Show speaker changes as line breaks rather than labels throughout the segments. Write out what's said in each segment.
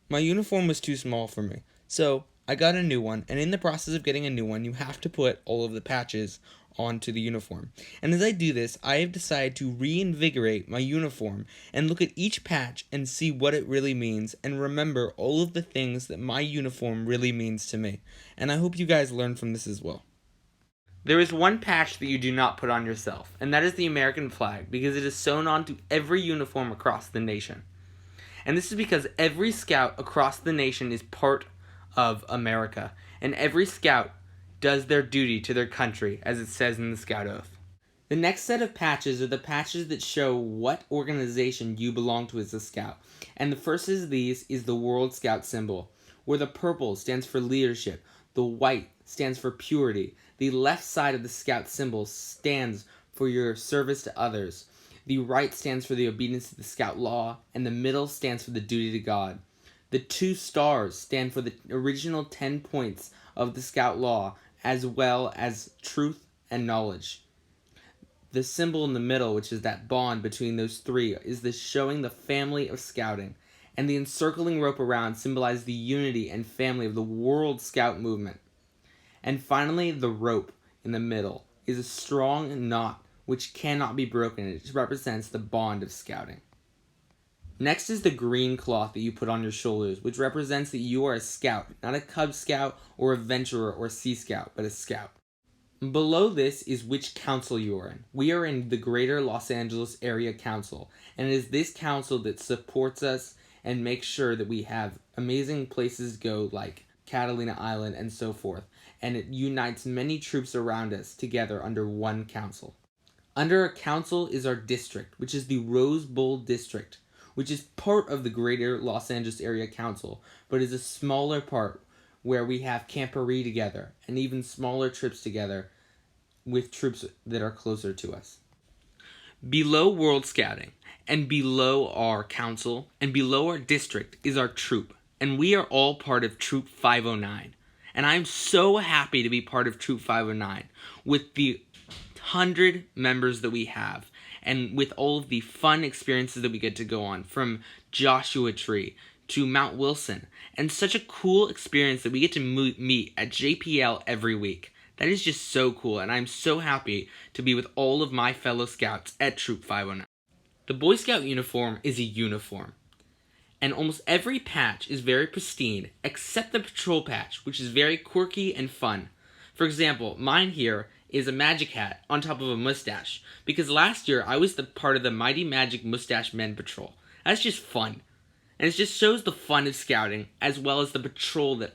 My uniform was too small for me, so I got a new one, and in the process of getting a new one, you have to put all of the patches onto the uniform. And as I do this, I have decided to reinvigorate my uniform and look at each patch and see what it really means and remember all of the things that my uniform really means to me. And I hope you guys learn from this as well. There is one patch that you do not put on yourself, and that is the American flag, because it is sewn onto every uniform across the nation. And this is because every scout across the nation is part of America, and every scout does their duty to their country, as it says in the Scout Oath. The next set of patches are the patches that show what organization you belong to as a scout. And the first of these is the World Scout symbol, where the purple stands for leadership, the white stands for purity, the left side of the scout symbol stands for your service to others, the right stands for the obedience to the scout law, and the middle stands for the duty to God. The two stars stand for the original 10 points of the scout law, as well as truth and knowledge. The symbol in the middle, which is that bond between those three, is this showing the family of scouting. And the encircling rope around symbolizes the unity and family of the World Scout movement. And finally, the rope in the middle is a strong knot which cannot be broken. It represents the bond of scouting. Next is the green cloth that you put on your shoulders, which represents that you are a scout, not a Cub Scout or a Venturer or Sea Scout, but a scout. Below this is which council you are in. We are in the Greater Los Angeles Area Council, and it is this council that supports us and makes sure that we have amazing places to go like Catalina Island and so forth, and it unites many troops around us together under one council. Under our council is our district, which is the Rose Bowl District, which is part of the Greater Los Angeles Area Council, but is a smaller part where we have camporee together and even smaller trips together with troops that are closer to us. Below World Scouting and below our council and below our district is our troop, and we are all part of Troop 509. And I'm so happy to be part of Troop 509 with the 100 members that we have and with all of the fun experiences that we get to go on, from Joshua Tree to Mount Wilson, and such a cool experience that we get to meet at JPL every week. That is just so cool, and I'm so happy to be with all of my fellow scouts at Troop 509. The Boy Scout uniform is a uniform, and almost every patch is very pristine, except the patrol patch, which is very quirky and fun. For example, mine here is a magic hat on top of a mustache, because last year I was the part of the Mighty Magic Mustache Men Patrol. That's just fun. And it just shows the fun of scouting, as well as the patrol that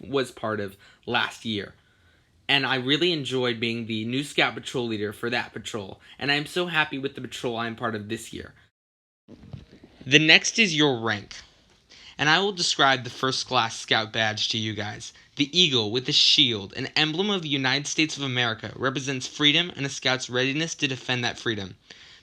was part of last year. And I really enjoyed being the new scout patrol leader for that patrol, and I am so happy with the patrol I am part of this year. The next is your rank, and I will describe the first class scout badge to you guys. The eagle with the shield, an emblem of the United States of America, represents freedom and a scout's readiness to defend that freedom.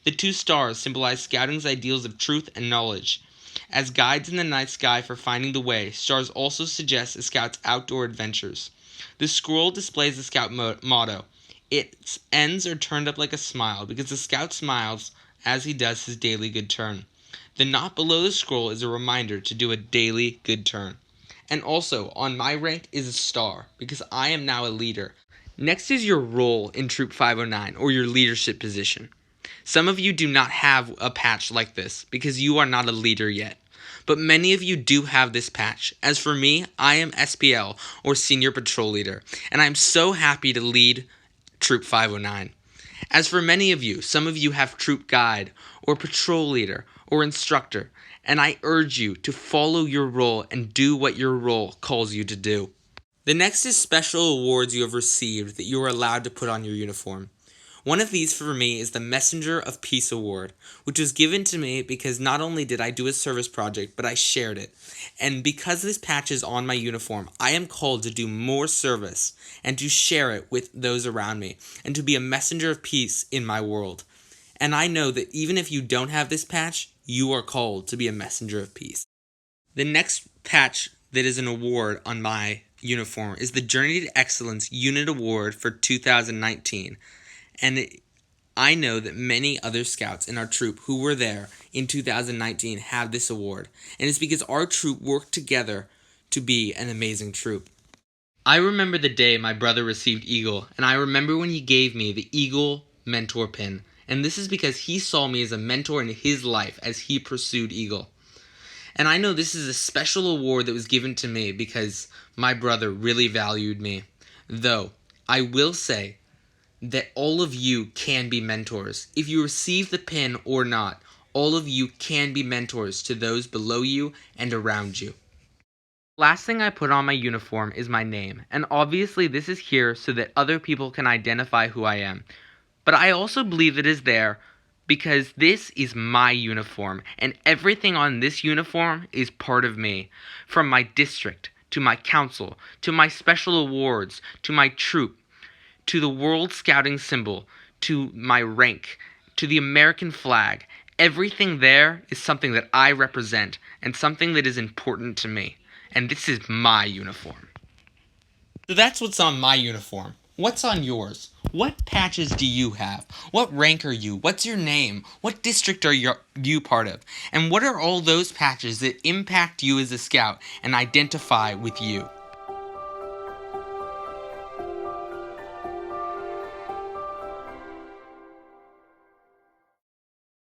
The two stars symbolize scouting's ideals of truth and knowledge. As guides in the night sky for finding the way, stars also suggest a scout's outdoor adventures. The scroll displays the scout motto. Its ends are turned up like a smile, because the scout smiles as he does his daily good turn. The knot below the scroll is a reminder to do a daily good turn. And also, on my rank is a star, because I am now a leader. Next is your role in Troop 509, or your leadership position. Some of you do not have a patch like this, because you are not a leader yet. But many of you do have this patch. As for me, I am SPL, or Senior Patrol Leader, and I am so happy to lead Troop 509. As for many of you, some of you have Troop Guide, or Patrol Leader, or Instructor, and I urge you to follow your role and do what your role calls you to do. The next is special awards you have received that you are allowed to put on your uniform. One of these for me is the Messenger of Peace Award, which was given to me because not only did I do a service project, but I shared it. And because this patch is on my uniform, I am called to do more service and to share it with those around me and to be a messenger of peace in my world. And I know that even if you don't have this patch, you are called to be a messenger of peace. The next patch that is an award on my uniform is the Journey to Excellence Unit Award for 2019. And I know that many other scouts in our troop who were there in 2019 have this award, and it's because our troop worked together to be an amazing troop. I remember the day my brother received Eagle, and I remember when he gave me the Eagle mentor pin, and this is because he saw me as a mentor in his life as he pursued Eagle. And I know this is a special award that was given to me because my brother really valued me. Though, I will say that all of you can be mentors. If you receive the pin or not, all of you can be mentors to those below you and around you. Last thing I put on my uniform is my name, and obviously this is here so that other people can identify who I am. But I also believe it is there because this is my uniform, and everything on this uniform is part of me. From my district, to my council, to my special awards, to my troop, to the World Scouting symbol, to my rank, to the American flag. Everything there is something that I represent and something that is important to me. And this is my uniform. So that's what's on my uniform. What's on yours? What patches do you have? What rank are you? What's your name? What district are you part of? And what are all those patches that impact you as a scout and identify with you?